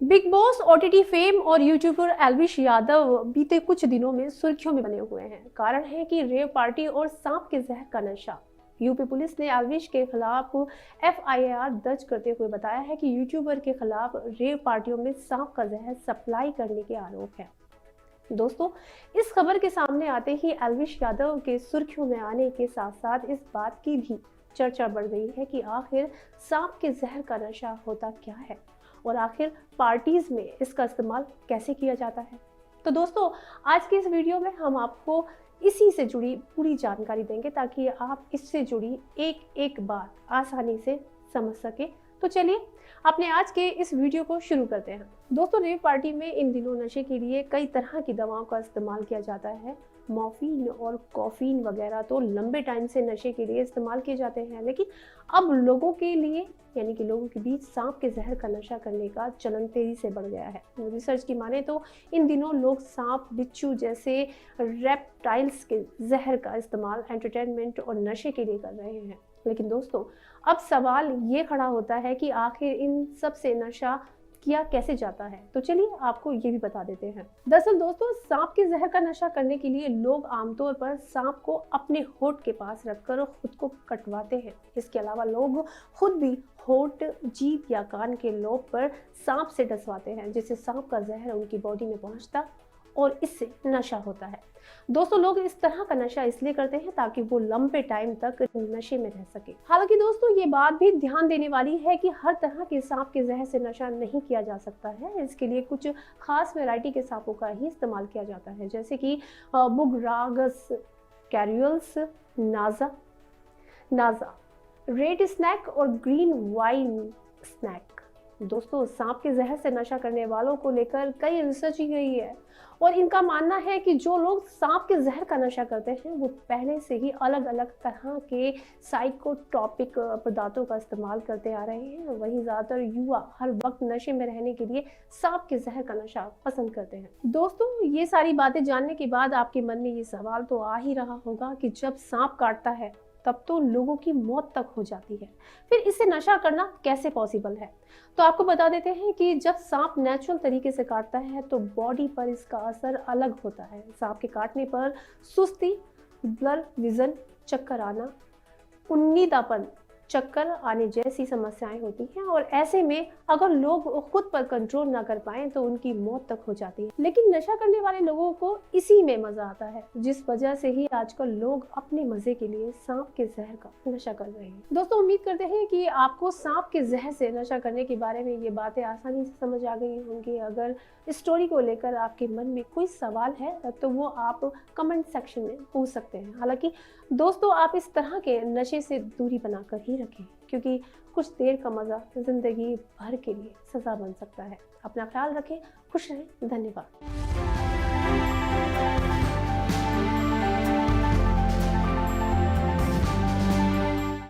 Big boss OTT fame और YouTuber Elvish Yadav बीते कुछ दिनों में सुर्खियों में बने हुए हैं। कारण है कि रेव पार्टी और सांप के जहर का नशा। यूपी पुलिस ने एल्विश के खिलाफ एफआईआर दर्ज करते हुए बताया है कि यूट्यूबर के खिलाफ रेव पार्टियों में सांप का जहर सप्लाई करने के आरोप है। दोस्तों, इस खबर के सामने आते ही एल्विश यादव के सुर्खियों में आने के साथ साथ इस बात की भी चर्चा बढ़ गई है कि आखिर सांप के जहर का नशा होता क्या है और आखिर पार्टीज में इसका इस्तेमाल कैसे किया जाता है। तो दोस्तों, आज की इस वीडियो में हम आपको इसी से जुड़ी पूरी जानकारी देंगे ताकि आप इससे जुड़ी एक एक बात आसानी से समझ सके। तो चलिए अपने आज के इस वीडियो को शुरू करते हैं। दोस्तों, रेव पार्टी में इन दिनों नशे के लिए कई तरह की दवाओं का इस्तेमाल किया जाता है। मॉर्फिन और कॉफीन वगैरह तो लंबे टाइम से नशे के लिए इस्तेमाल किए जाते हैं, लेकिन अब लोगों के लिए यानी कि लोगों के बीच सांप के जहर का नशा करने का चलन तेजी से बढ़ गया है। रिसर्च की माने तो इन दिनों लोग सांप, बिच्छू जैसे रेप्टाइल्स के जहर का इस्तेमाल एंटरटेनमेंट और नशे के लिए कर रहे हैं। लेकिन दोस्तों, अब सवाल ये खड़ा होता है कि आखिर इन सब से नशा किया कैसे जाता है। तो चलिए आपको ये भी बता देते हैं। दरअसल दोस्तों, सांप के जहर का नशा करने के लिए लोग आमतौर पर सांप को अपने होठ के पास रखकर खुद को कटवाते हैं। इसके अलावा लोग खुद भी होठ, जीभ या कान के लोब पर सांप से डसवाते हैं, जिससे सांप का जहर उनकी बॉडी में पहुंचता और इससे नशा होता है। दोस्तों, लोग इस तरह का नशा इसलिए करते हैं ताकि वो लंबे टाइम तक नशे में रह सके। हालांकि दोस्तों, ये बात भी ध्यान देने वाली है कि हर तरह के सांप के जहर से नशा नहीं किया जा सकता है। इसके लिए कुछ खास वैरायटी के सांपों का ही इस्तेमाल किया जाता है, जैसे कि बुगरागस कैरियल्स, नाजा, रेड स्नैक और ग्रीन वाइन स्नैक। दोस्तों, सांप के जहर से नशा करने वालों को लेकर कई रिसर्च की गई है और इनका मानना है कि जो लोग सांप के जहर का नशा करते हैं वो पहले से ही अलग अलग तरह के साइकोट्रॉपिक पदार्थों का इस्तेमाल करते आ रहे हैं। वहीं ज्यादातर युवा हर वक्त नशे में रहने के लिए सांप के जहर का नशा पसंद करते हैं। दोस्तों, ये सारी बातें जानने के बाद आपके मन में ये सवाल तो आ ही रहा होगा कि जब सांप काटता है तब तो लोगों की मौत तक हो जाती है, फिर इससे नशा करना कैसे पॉसिबल है। तो आपको बता देते हैं कि जब सांप नेचुरल तरीके से काटता है तो बॉडी पर इसका असर अलग होता है। सांप के काटने पर सुस्ती, ब्लर विजन, चक्कर आना, उन्नीदापन, चक्कर आने जैसी समस्याएं होती हैं और ऐसे में अगर लोग खुद पर कंट्रोल ना कर पाएं तो उनकी मौत तक हो जाती है। लेकिन नशा करने वाले लोगों को इसी में मजा आता है, जिस वजह से ही आजकल लोग अपने मजे के लिए सांप के जहर का नशा कर रहे हैं। दोस्तों, उम्मीद करते हैं कि आपको सांप के जहर से नशा करने के बारे में ये बातें आसानी से समझ आ गई होंगी। अगर इस स्टोरी को लेकर आपके मन में कोई सवाल है तो वो आप कमेंट सेक्शन में पूछ सकते हैं। हालांकि दोस्तों, आप इस तरह के नशे से दूरी बनाकर ही रखें, क्योंकि कुछ देर का मजा जिंदगी भर के लिए सजा बन सकता है। अपना ख्याल रखें, खुश रहें, धन्यवाद।